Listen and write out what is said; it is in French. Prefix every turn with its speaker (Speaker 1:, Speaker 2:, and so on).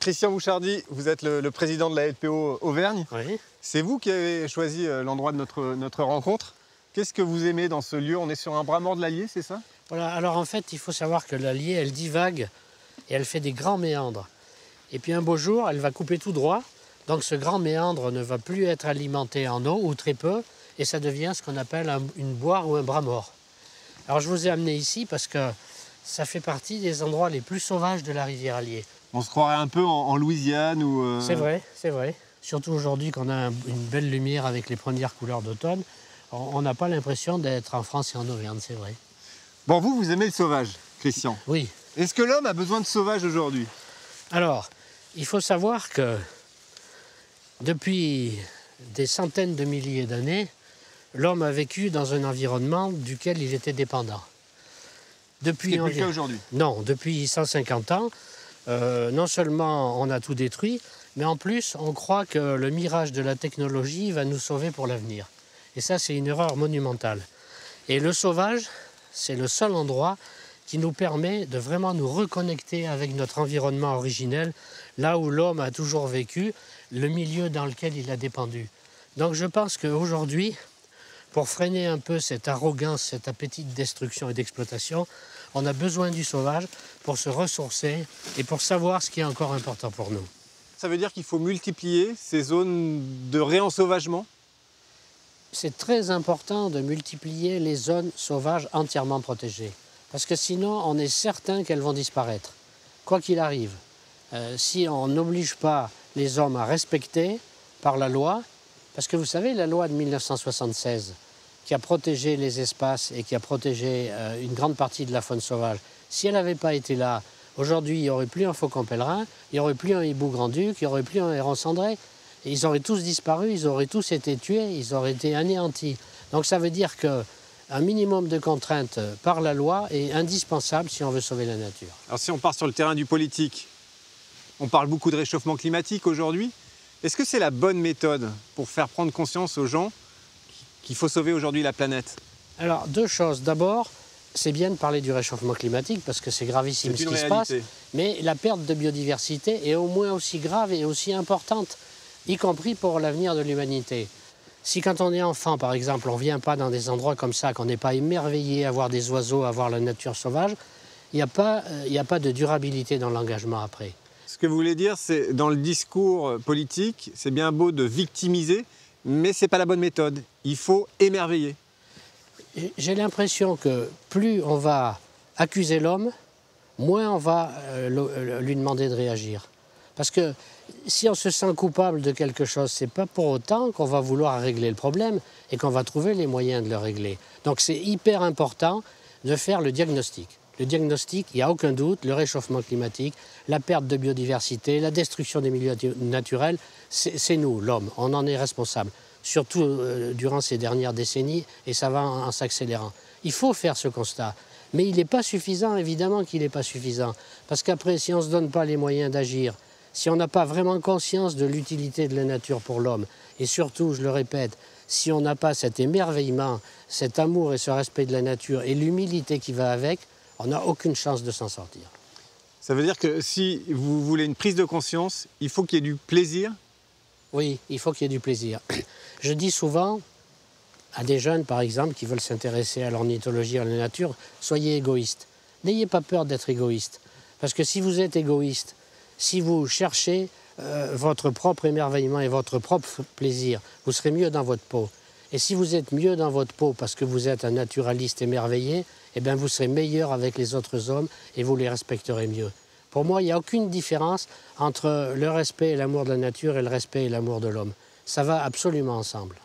Speaker 1: Christian Bouchardy, vous êtes le président de la LPO Auvergne.
Speaker 2: Oui.
Speaker 1: C'est vous qui avez choisi l'endroit de notre rencontre. Qu'est-ce que vous aimez dans ce lieu? On est sur un bras mort de l'Allier, c'est ça?
Speaker 2: Voilà, alors en fait, il faut savoir que l'Allier, elle divague et elle fait des grands méandres. Et puis un beau jour, elle va couper tout droit. Donc ce grand méandre ne va plus être alimenté en eau, ou très peu, et ça devient ce qu'on appelle une boire ou un bras mort. Alors je vous ai amené ici parce que ça fait partie des endroits les plus sauvages de la rivière Allier.
Speaker 1: On se croirait un peu en Louisiane ou...
Speaker 2: C'est vrai, c'est vrai. Surtout aujourd'hui qu'on a une belle lumière avec les premières couleurs d'automne, on n'a pas l'impression d'être en France et en Auvergne, c'est vrai.
Speaker 1: Bon, vous aimez le sauvage, Christian.
Speaker 2: Oui.
Speaker 1: Est-ce que l'homme a besoin de sauvage aujourd'hui?
Speaker 2: Alors, il faut savoir que depuis des centaines de milliers d'années, l'homme a vécu dans un environnement duquel il était dépendant. Depuis
Speaker 1: C'est plus le cas aujourd'hui?
Speaker 2: Non, depuis 150 ans, non seulement on a tout détruit, mais en plus on croit que le mirage de la technologie va nous sauver pour l'avenir. Et ça, c'est une erreur monumentale. Et le sauvage, c'est le seul endroit qui nous permet de vraiment nous reconnecter avec notre environnement originel, là où l'homme a toujours vécu, le milieu dans lequel il a dépendu. Donc je pense qu'aujourd'hui, pour freiner un peu cette arrogance, cet appétit de destruction et d'exploitation, on a besoin du sauvage pour se ressourcer et pour savoir ce qui est encore important pour nous.
Speaker 1: Ça veut dire qu'il faut multiplier ces zones de réensauvagement?
Speaker 2: C'est très important de multiplier les zones sauvages entièrement protégées. Parce que sinon, on est certain qu'elles vont disparaître. Quoi qu'il arrive, si on n'oblige pas les hommes à respecter par la loi, parce que vous savez, la loi de 1976, qui a protégé les espaces et qui a protégé une grande partie de la faune sauvage, si elle n'avait pas été là, aujourd'hui, il n'y aurait plus un faucon pèlerin, il n'y aurait plus un hibou grand-duc, il n'y aurait plus un héron cendré. Et ils auraient tous disparu, ils auraient tous été tués, ils auraient été anéantis. Donc ça veut dire qu'un minimum de contraintes par la loi est indispensable si on veut sauver la nature.
Speaker 1: Alors si on part sur le terrain du politique, on parle beaucoup de réchauffement climatique aujourd'hui. Est-ce que c'est la bonne méthode pour faire prendre conscience aux gens qu'il faut sauver aujourd'hui la planète?
Speaker 2: Alors deux choses. D'abord, c'est bien de parler du réchauffement climatique parce que c'est gravissime ce qui se passe. Mais la perte de biodiversité est au moins aussi grave et aussi importante, y compris pour l'avenir de l'humanité. Si quand on est enfant, par exemple, on ne vient pas dans des endroits comme ça, qu'on n'est pas émerveillé à voir des oiseaux, à voir la nature sauvage, il n'y a pas de durabilité dans l'engagement après.
Speaker 1: Ce que vous voulez dire, c'est dans le discours politique, c'est bien beau de victimiser, mais ce n'est pas la bonne méthode. Il faut émerveiller.
Speaker 2: J'ai l'impression que plus on va accuser l'homme, moins on va lui demander de réagir. Parce que si on se sent coupable de quelque chose, ce n'est pas pour autant qu'on va vouloir régler le problème et qu'on va trouver les moyens de le régler. Donc c'est hyper important de faire le diagnostic. Le diagnostic, il n'y a aucun doute, le réchauffement climatique, la perte de biodiversité, la destruction des milieux naturels, c'est nous, l'homme, on en est responsable. Surtout durant ces dernières décennies, et ça va en s'accélérant. Il faut faire ce constat. Mais il n'est pas suffisant, évidemment qu'il n'est pas suffisant. Parce qu'après, si on ne se donne pas les moyens d'agir, si on n'a pas vraiment conscience de l'utilité de la nature pour l'homme, et surtout, je le répète, si on n'a pas cet émerveillement, cet amour et ce respect de la nature et l'humilité qui va avec, on n'a aucune chance de s'en sortir.
Speaker 1: Ça veut dire que si vous voulez une prise de conscience, il faut qu'il y ait du plaisir?
Speaker 2: Oui, il faut qu'il y ait du plaisir. Je dis souvent à des jeunes, par exemple, qui veulent s'intéresser à l'ornithologie, à la nature, soyez égoïstes. N'ayez pas peur d'être égoïste. Parce que si vous êtes égoïste, si vous cherchez votre propre émerveillement et votre propre plaisir, vous serez mieux dans votre peau. Et si vous êtes mieux dans votre peau parce que vous êtes un naturaliste émerveillé, eh bien vous serez meilleur avec les autres hommes et vous les respecterez mieux. Pour moi, il n'y a aucune différence entre le respect et l'amour de la nature et le respect et l'amour de l'homme. Ça va absolument ensemble.